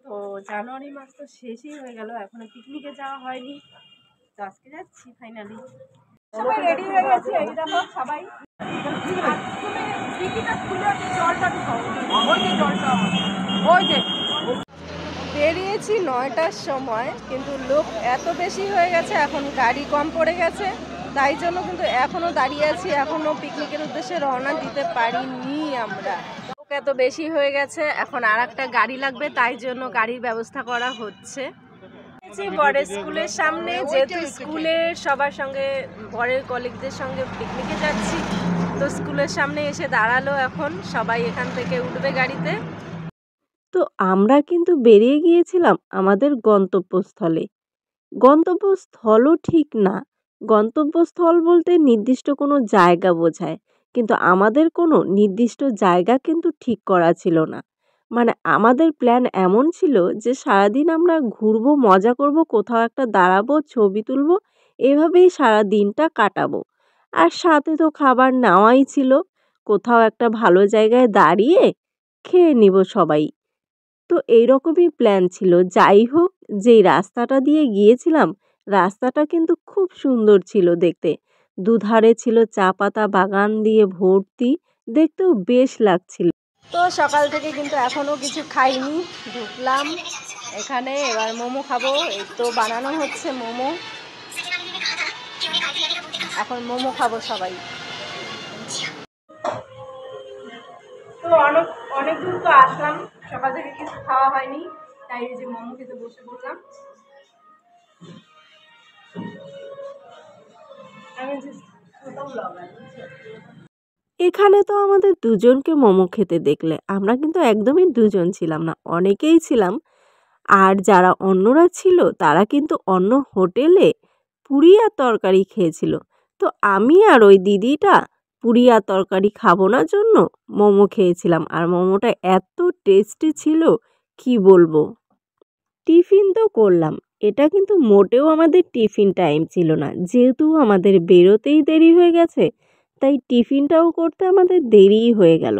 তো জানুয়ারি মাস তো শেষই হয়ে গেল, এখনো পিকনিকে যাওয়া হয়নি। তো আজকে যাচ্ছি ফাইনালি। সবাই রেডি হয়ে গেছে, এই দেখো সবাই। বেরিয়েছি 9টার সময়, কিন্তু লোক এত বেশি হয়ে গেছে, এখন গাড়ি কম পড়ে গেছে, তাই জন্য কিন্তু এখনো দাঁড়িয়ে আছি, এখনো পিকনিকের উদ্দেশ্যে রওনা দিতে পারিনি আমরা। লোক এত বেশি হয়ে গেছে, এখন আর একটা গাড়ি লাগবে, তাই জন্য গাড়ির ব্যবস্থা করা হচ্ছে। বরের স্কুলের সামনে, যেহেতু স্কুলের সবার সঙ্গে, বরের কলিগদের সঙ্গে পিকনিকে যাচ্ছি, তো স্কুলের সামনে এসে দাঁড়ালো, এখন সবাই এখান থেকে উঠবে গাড়িতে। তো আমরা কিন্তু বেরিয়ে গিয়েছিলাম আমাদের গন্তব্যস্থলে। গন্তব্যস্থলও ঠিক না, গন্তব্যস্থল বলতে নির্দিষ্ট কোনো জায়গা বোঝায়, কিন্তু আমাদের কোনো নির্দিষ্ট জায়গা কিন্তু ঠিক করা ছিল না। মানে আমাদের প্ল্যান এমন ছিল যে সারাদিন আমরা ঘুরবো, মজা করব, কোথাও একটা দাঁড়াবো, ছবি তুলবো, এভাবেই সারা দিনটা কাটাবো। আর সাথে তো খাবার নেওয়াই ছিল, কোথাও একটা ভালো জায়গায় দাঁড়িয়ে খেয়ে নিব সবাই। তো এইরকমই প্ল্যান ছিল। যাই হোক, যেই রাস্তাটা দিয়ে গিয়েছিলাম, রাস্তাটা কিন্তু খুব সুন্দর ছিল দেখতে। দুধারে ছিল চা পাতা বাগান দিয়ে ভর্তি, দেখতেও বেশ লাগছিল। তো সকাল থেকে কিন্তু এখনো কিছু খাইনি, ঢুকলাম এখানে, এবার মোমো খাবো। এই তো বানানো হচ্ছে মোমো, এখন মোমো খাবো সবাই। তো অনেক দূর তো আসলাম, সকাল থেকে কিছু খাওয়া হয়নি, তাই এই যে মোমো খেতে বসে পড়লাম। এখানে তো আমাদের দুজনকে মোমো খেতে দেখলে, আমরা কিন্তু একদমই দুজন ছিলাম না, অনেকেই ছিলাম। আর যারা অন্যরা ছিল তারা কিন্তু অন্য হোটেলে পুরি আর তরকারি খেয়েছিল। তো আমি আর ওই দিদিটা পুরি আর তরকারি খাবো না জন্য মোমো খেয়েছিলাম, আর মোমোটা এত টেস্টি ছিল কি বলবো। টিফিন তো করলাম, এটা কিন্তু মোটেও আমাদের টিফিন টাইম ছিল না, যেহেতু আমাদের বেরোতেই দেরি হয়ে গেছে, তাই টিফিনটাও করতে আমাদের দেরিই হয়ে গেল।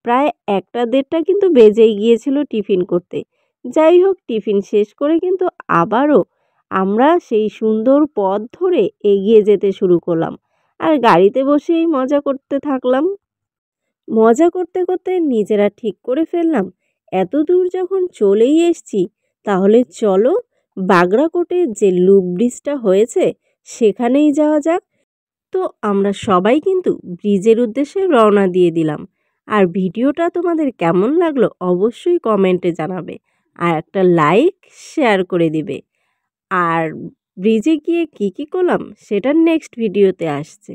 প্রায় 1টা-1:30টা কিন্তু বেজেই গিয়েছিল টিফিন করতে। যাই হোক, টিফিন শেষ করে কিন্তু আবারও আমরা সেই সুন্দর পথ ধরে এগিয়ে যেতে শুরু করলাম, আর গাড়িতে বসেই মজা করতে থাকলাম। মজা করতে করতে নিজেরা ঠিক করে ফেললাম, এত দূর যখন চলেই এসছি, তাহলে চলো বাগড়াকোটে যে লুপ ব্রিজটা হয়েছে সেখানেই যাওয়া যাক। তো আমরা সবাই কিন্তু ব্রিজের উদ্দেশ্যে রওনা দিয়ে দিলাম। আর ভিডিওটা তোমাদের কেমন লাগলো অবশ্যই কমেন্টে জানাবে, আর একটা লাইক শেয়ার করে দিবে। আর ব্রিজে গিয়ে কী কী করলাম সেটা নেক্সট ভিডিওতে আসছে।